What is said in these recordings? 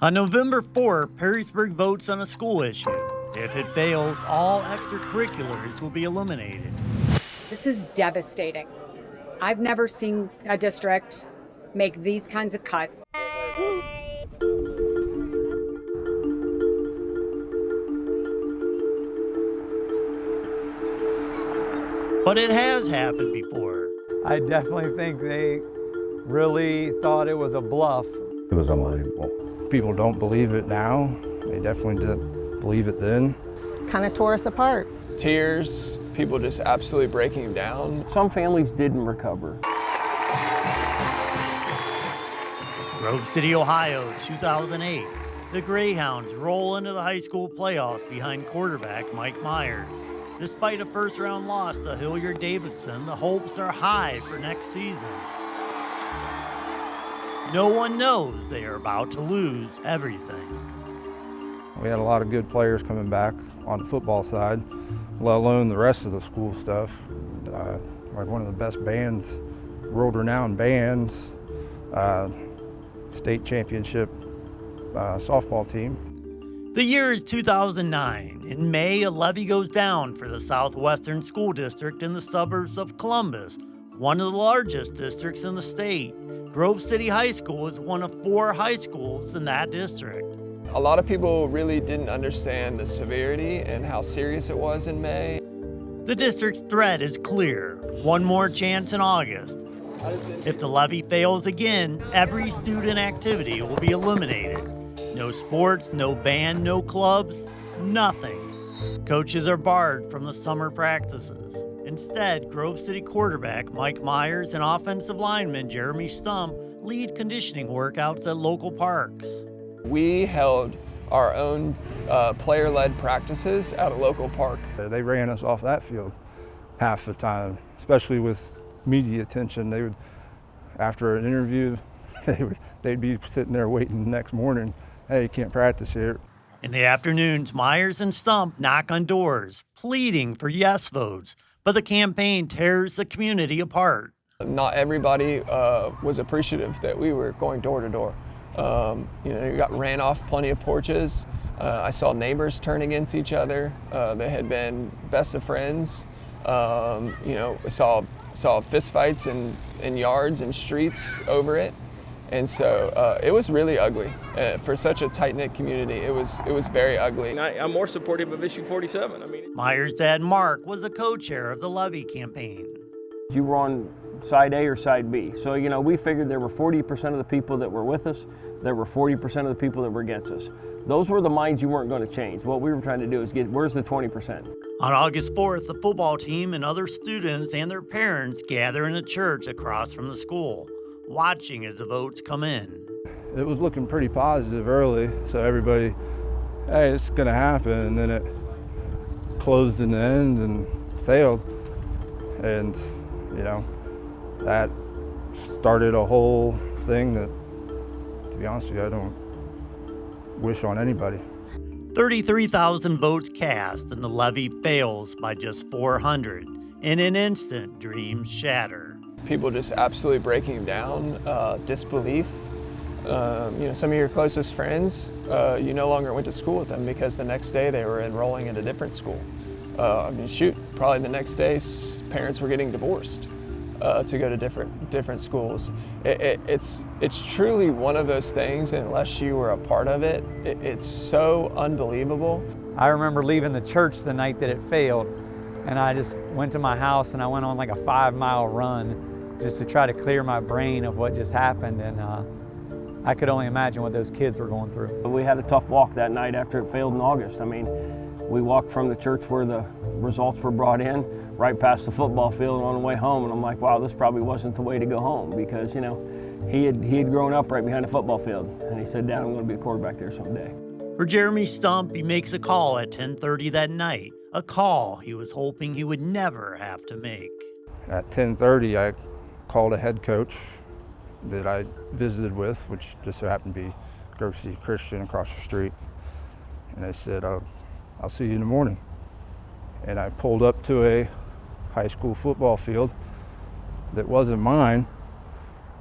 On November 4th, Perrysburg votes on a school issue. If it fails, all extracurriculars will be eliminated. This is devastating. I've never seen a district make these kinds of cuts. But it has happened before. I definitely think they really thought it was a bluff. It was unbelievable. People don't believe it now. They definitely didn't believe it then. Kind of tore us apart. Tears, people just absolutely breaking down. Some families didn't recover. Grove City, Ohio, 2008. The Greyhounds roll into the high school playoffs behind quarterback Mike Myers. Despite a first-round loss to Hilliard-Davidson, the hopes are high for next season. No one knows they are about to lose everything. We had a lot of good players coming back on the football side, let alone the rest of the school stuff. Like one of the best bands, world-renowned bands, state championship softball team. The year is 2009. In May, a levy goes down for the Southwestern School District in the suburbs of Columbus, one of the largest districts in the state. Grove City High School is one of 4 high schools in that district. A lot of people really didn't understand the severity and how serious it was in May. The district's threat is clear. One more chance in August. If the levy fails again, every student activity will be eliminated. No sports, no band, no clubs, nothing. Coaches are barred from the summer practices. Instead, Grove City quarterback Mike Myers and offensive lineman Jeremy Stump lead conditioning workouts at local parks. We held our own player-led practices at a local park. They ran us off that field half the time, especially with media attention. They would, after an interview, they'd be sitting there waiting the next morning. Hey, you can't practice here. In the afternoons, Myers and Stump knock on doors, pleading for yes votes, but the campaign tears the community apart. Not everybody was appreciative that we were going door to door. You got ran off plenty of porches. I saw neighbors turn against each other. They had been best of friends. I saw fistfights in yards and streets over it. And so it was really ugly. For such a tight-knit community, it was very ugly. And I'm more supportive of issue 47. Myers' dad, Mark, was the co-chair of the levy campaign. You were on side A or side B. So, we figured there were 40% of the people that were with us, there were 40% of the people that were against us. Those were the minds you weren't going to change. What we were trying to do is where's the 20%? On August 4th, the football team and other students and their parents gather in a church across from the school, watching as the votes come in. It was looking pretty positive early, so everybody, hey, it's gonna happen, and then it closed in the end and failed. And, that started a whole thing that, to be honest with you, I don't wish on anybody. 33,000 votes cast, and the levy fails by just 400. In an instant, dreams shatter. People just absolutely breaking down, disbelief. Some of your closest friends, you no longer went to school with them because the next day they were enrolling at a different school. Probably the next day parents were getting divorced to go to different schools. It's truly one of those things, unless you were a part of it, it's so unbelievable. I remember leaving the church the night that it failed, and I just went to my house and I went on like a 5-mile run just to try to clear my brain of what just happened, and I could only imagine what those kids were going through. We had a tough walk that night after it failed in August. We walked from the church where the results were brought in, right past the football field on the way home, and I'm like, wow, this probably wasn't the way to go home, because he had grown up right behind the football field, and he said, Dad, I'm going to be a quarterback there someday. For Jeremy Stump, he makes a call at 10:30 that night, a call he was hoping he would never have to make. At 10:30, I called a head coach that I visited with, which just so happened to be Grove City Christian across the street. And I said, I'll see you in the morning. And I pulled up to a high school football field that wasn't mine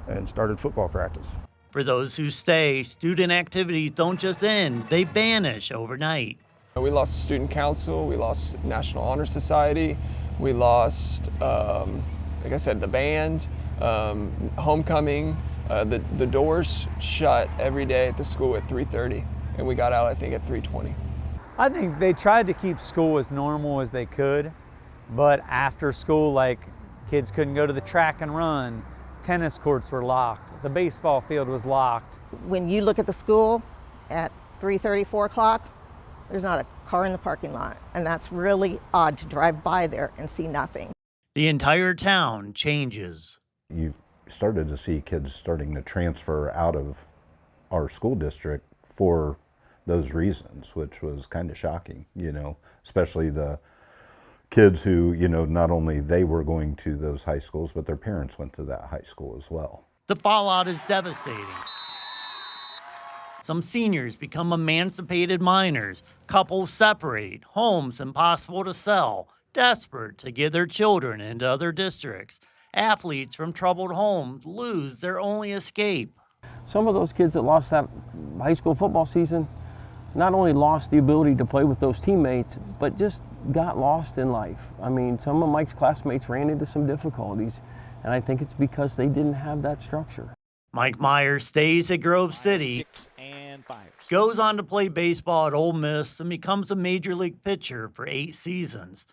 and started football practice. For those who stay, student activities don't just end, they vanish overnight. We lost student council, we lost National Honor Society, we lost, like I said, the band, homecoming. The doors shut every day at the school at 3:30, and we got out, I think, at 3:20. I think they tried to keep school as normal as they could, but after school, like, kids couldn't go to the track and run, tennis courts were locked, the baseball field was locked. When you look at the school at 3:30, 4 o'clock, there's not a car in the parking lot, and that's really odd to drive by there and see nothing. The entire town changes. You started to see kids starting to transfer out of our school district for those reasons, which was kind of shocking, you know, especially the kids who, you know, not only they were going to those high schools, but their parents went to that high school as well. The fallout is devastating. Some seniors become emancipated minors, couples separate, homes impossible to sell, desperate to get their children into other districts. Athletes from troubled homes lose their only escape. Some of those kids that lost that high school football season not only lost the ability to play with those teammates, but just got lost in life. I mean, some of Mike's classmates ran into some difficulties, and I think it's because they didn't have that structure. Mike Myers stays at Grove City, goes on to play baseball at Ole Miss, and becomes a major league pitcher for 8 seasons.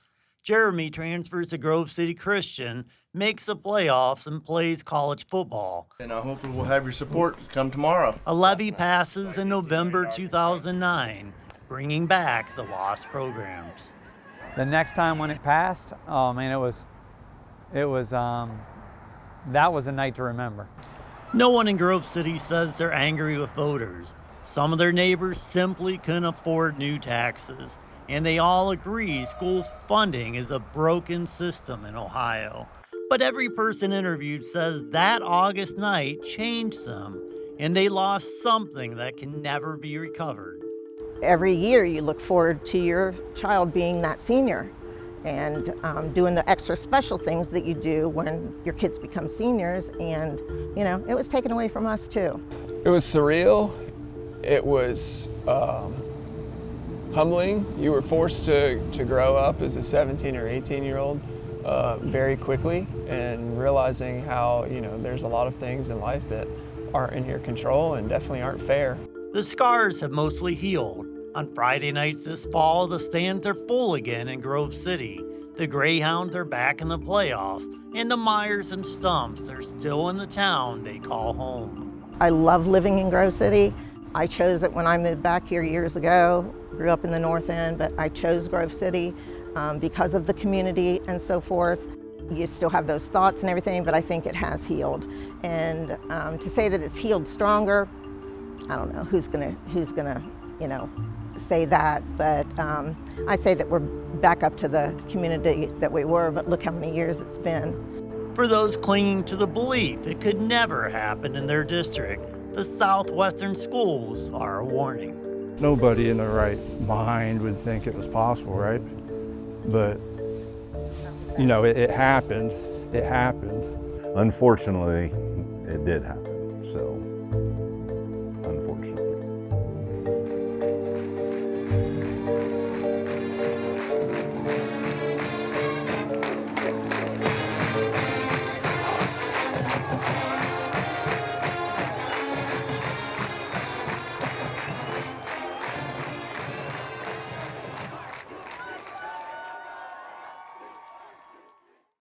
Jeremy transfers to Grove City Christian, makes the playoffs, and plays college football. And hopefully we'll have your support come tomorrow. A levy passes in November 2009, bringing back the lost programs. The next time when it passed, oh man, that was a night to remember. No one in Grove City says they're angry with voters. Some of their neighbors simply couldn't afford new taxes, and they all agree school funding is a broken system in Ohio. But every person interviewed says that August night changed them, and they lost something that can never be recovered. Every year you look forward to your child being that senior and doing the extra special things that you do when your kids become seniors, and you know, it was taken away from us too. It was surreal. It was humbling. You were forced to grow up as a 17 or 18-year-old very quickly, and realizing how, you know, there's a lot of things in life that aren't in your control and definitely aren't fair. The scars have mostly healed. On Friday nights this fall, the stands are full again in Grove City. The Greyhounds are back in the playoffs, and the Myers and Stumps are still in the town they call home. I love living in Grove City. I chose it when I moved back here years ago. Grew up in the North End, but I chose Grove City because of the community and so forth. You still have those thoughts and everything, but I think it has healed. And to say that it's healed stronger, I don't know who's gonna, you know, say that, but I say that we're back up to the community that we were, but look how many years it's been. For those clinging to the belief it could never happen in their district, the Southwestern schools are a warning. Nobody in their right mind would think it was possible, right? But, you know, it happened. It happened. Unfortunately, it did happen, so unfortunately.